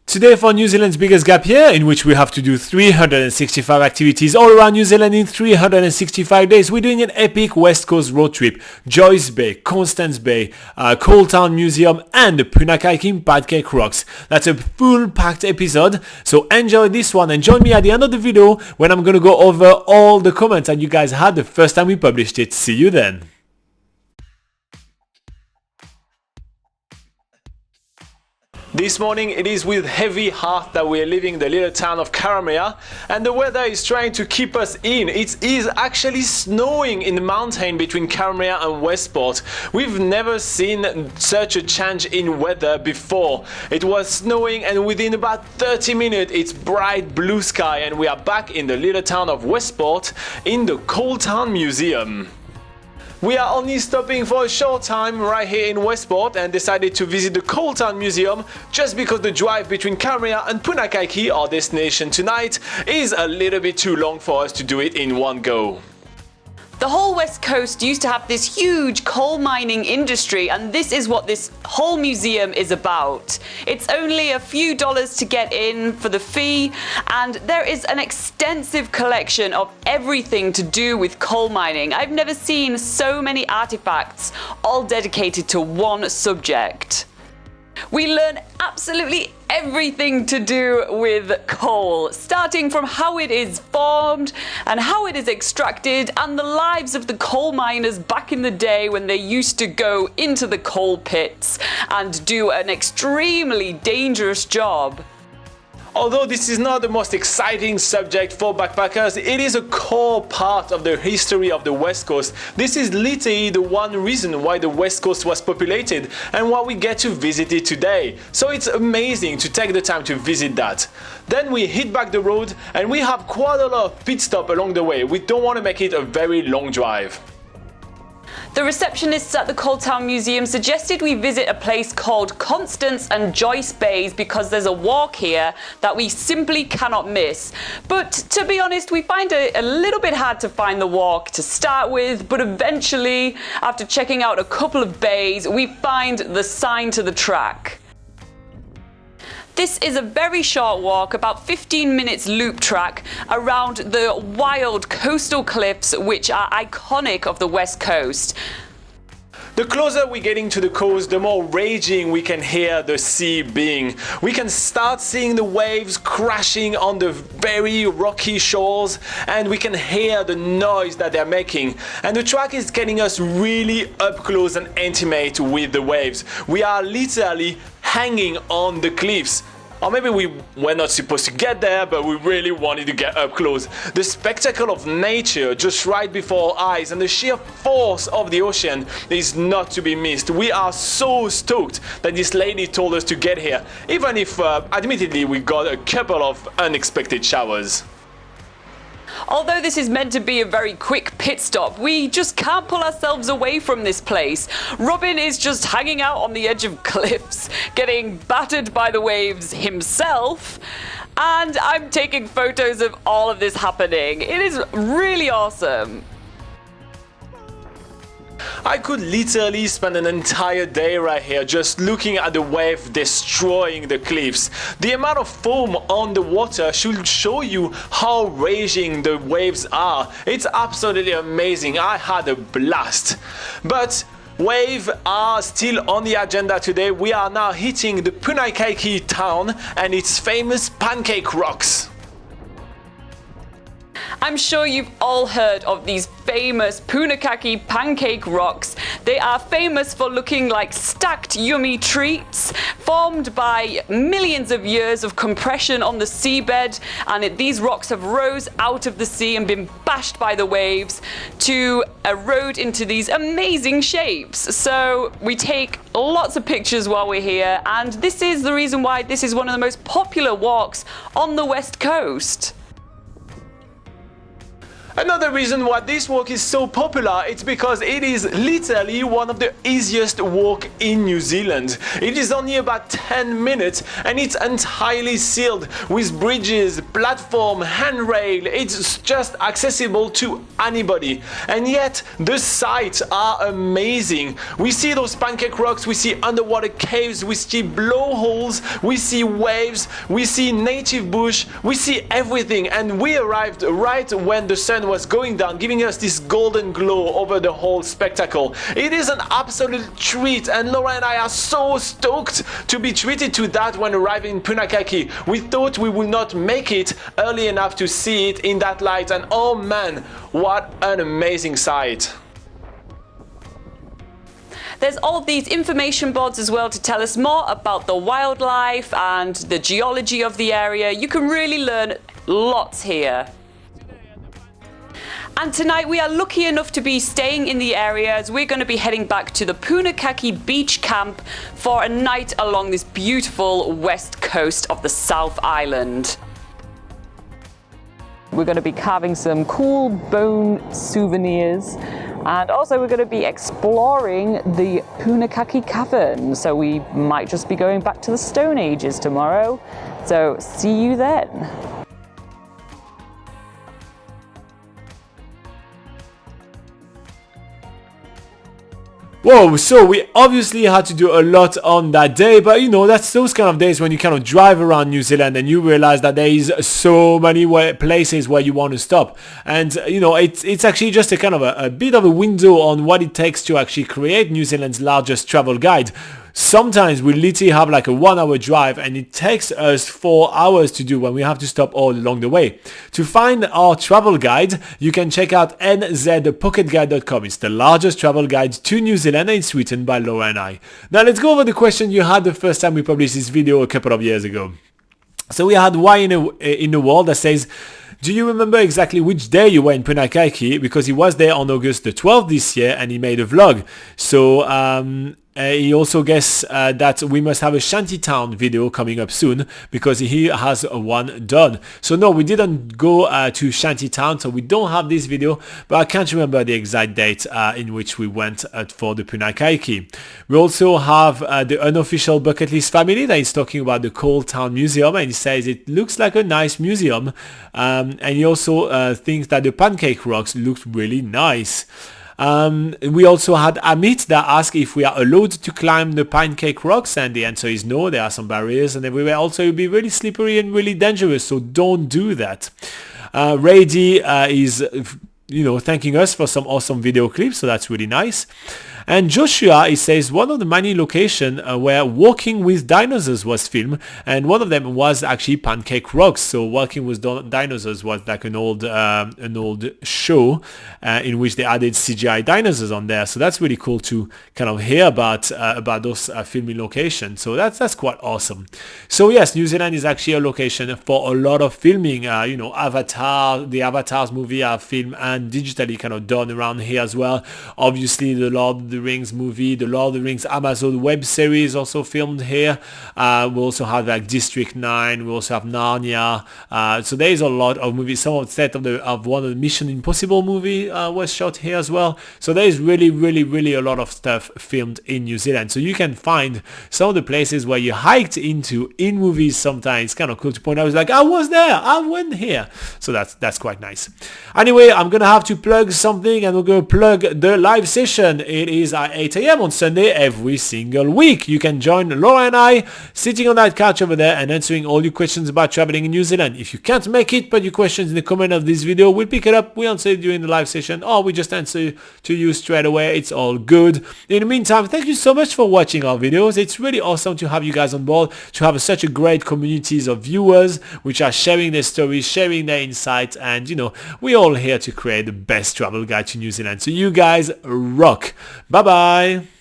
Today for New Zealand's biggest gap year, in which we have to do 365 activities all around New Zealand in 365 days, we're doing an epic West Coast road trip. Joyce Bay, Constance Bay, Coaltown Museum and Punakaiki Pancake Rocks. That's a full packed episode, so enjoy this one and join me at the end of the video when I'm gonna go over all the comments that you guys had the first time we published it. See you then. This morning it is with heavy heart that we are leaving the little town of Karamea, and the weather is trying to keep us in. It is actually snowing in the mountain between Karamea and Westport. We've never seen such a change in weather before. It was snowing and within about 30 minutes it's bright blue sky and we are back in the little town of Westport in the Coaltown Museum. We are only stopping for a short time right here in Westport and decided to visit the Coaltown Museum just because the drive between Karamea and Punakaiki, our destination tonight, is a little bit too long for us to do it in one go. The whole West Coast used to have this huge coal mining industry, and this is what this whole museum is about. It's only a few dollars to get in for the fee, and there is an extensive collection of everything to do with coal mining. I've never seen so many artifacts all dedicated to one subject. We learn absolutely everything to do with coal, starting from how it is formed and how it is extracted and the lives of the coal miners back in the day when they used to go into the coal pits and do an extremely dangerous job. Although this is not the most exciting subject for backpackers, it is a core part of the history of the West Coast. This is literally the one reason why the West Coast was populated and why we get to visit it today. So it's amazing to take the time to visit that. Then we hit back the road and we have quite a lot of pit stop along the way. We don't want to make it a very long drive. The receptionists at the Coaltown Museum suggested we visit a place called Constance and Joyce Bays because there's a walk here that we simply cannot miss. But to be honest, we find it a little bit hard to find the walk to start with, but eventually, after checking out a couple of bays, we find the sign to the track. This is a very short walk, about 15 minutes loop track around the wild coastal cliffs which are iconic of the West Coast. The closer we're getting to the coast, the more raging we can hear the sea being. We can start seeing the waves crashing on the very rocky shores and we can hear the noise that they're making. And the track is getting us really up close and intimate with the waves. We are literally hanging on the cliffs. Or maybe we were not supposed to get there, but we really wanted to get up close. The spectacle of nature just right before our eyes and the sheer force of the ocean is not to be missed. We are so stoked that this lady told us to get here, even if admittedly we got a couple of unexpected showers. Although this is meant to be a very quick pit stop, we just can't pull ourselves away from this place. Robin is just hanging out on the edge of cliffs, getting battered by the waves himself, and I'm taking photos of all of this happening. It is really awesome. I could literally spend an entire day right here just looking at the wave destroying the cliffs. The amount of foam on the water should show you how raging the waves are. It's absolutely amazing. I had a blast. But waves are still on the agenda today. We are now hitting the Punakaiki town and its famous Pancake Rocks. I'm sure you've all heard of these famous Punakaiki Pancake Rocks. They are famous for looking like stacked yummy treats formed by millions of years of compression on the seabed, and these rocks have rose out of the sea and been bashed by the waves to erode into these amazing shapes. So we take lots of pictures while we're here, and this is the reason why this is one of the most popular walks on the West Coast. Another reason why this walk is so popular, it's because it is literally one of the easiest walk in New Zealand. It is only about 10 minutes and it's entirely sealed with bridges, platform, handrail. It's just accessible to anybody. And yet the sights are amazing. We see those Pancake Rocks, we see underwater caves, we see blowholes, we see waves, we see native bush, we see everything. And we arrived right when the sun was going down, giving us this golden glow over the whole spectacle. It is an absolute treat, and Laura and I are so stoked to be treated to that when arriving in Punakaki. We thought we would not make it early enough to see it in that light, and oh man, what an amazing sight. There's all of these information boards as well to tell us more about the wildlife and the geology of the area. You can really learn lots here. And tonight we are lucky enough to be staying in the area as we're going to be heading back to the Punakaki beach camp for a night along this beautiful west coast of the South Island. We're going to be carving some cool bone souvenirs, and also we're going to be exploring the Punakaki Cavern, so we might just be going back to the Stone Ages tomorrow. So see you then. Whoa, so we obviously had to do a lot on that day, but you know, that's those kind of days when you kind of drive around New Zealand and you realize that there is so many places where you want to stop. And you know, it's actually just a kind of a bit of a window on what it takes to actually create New Zealand's largest travel guide. Sometimes we literally have like a 1 hour drive and it takes us 4 hours to do when we have to stop all along the way. To find our travel guide, you can check out nzpocketguide.com. It's the largest travel guide to New Zealand and it's written by Laura and I. Now let's go over the question you had the first time we published this video a couple of years ago. So we had Why in the World that says, do you remember exactly which day you were in Punakaki? Because he was there on August the 12th this year and he made a vlog. So he also guessed that we must have a Shantytown video coming up soon because he has one done. So no, we didn't go to Shantytown, so we don't have this video, but I can't remember the exact date in which we went for the Punakaki. We also have the unofficial bucket list family that is talking about the Coaltown Museum, and he says it looks like a nice museum, and he also thinks that the Pancake Rocks looks really nice. We also had Amit that asked if we are allowed to climb the Pancake Rocks, and the answer is no. There are some barriers and everywhere. Also, it will be really slippery and really dangerous, so don't do that. Ray D is thanking us for some awesome video clips, so that's really nice. And Joshua, he says one of the many locations where Walking with Dinosaurs was filmed, and one of them was actually Pancake Rocks. So Walking with Dinosaurs was like an old show in which they added CGI dinosaurs on there. So that's really cool to kind of hear about those filming locations. So that's quite awesome. So yes, New Zealand is actually a location for a lot of filming. Avatar, the Avatars movie are filmed and digitally kind of done around here as well. Obviously, the Lord of the Rings movie, the Lord of the Rings Amazon web series also filmed here. We also have like District 9. We also have Narnia. So there is a lot of movies. Some of the set of one of the Mission Impossible movie was shot here as well. So there is really a lot of stuff filmed in New Zealand. So you can find some of the places where you hiked into in movies. Sometimes it's kind of cool to point out. It's like, I was there, I went here. So that's quite nice. Anyway, I'm gonna have to plug something, and we're gonna plug the live session. It is at 8 a.m. on Sunday every single week. You can join Laura and I sitting on that couch over there and answering all your questions about traveling in New Zealand. If you can't make it, put your questions in the comment of this video. We'll pick it up, we answer it during the live session, or we just answer to you straight away. It's all good. In the meantime, thank you so much for watching our videos. It's really awesome to have you guys on board, to have such a great communities of viewers which are sharing their stories, sharing their insights, and we're all here to create the best travel guide to New Zealand. So you guys rock. Bye bye.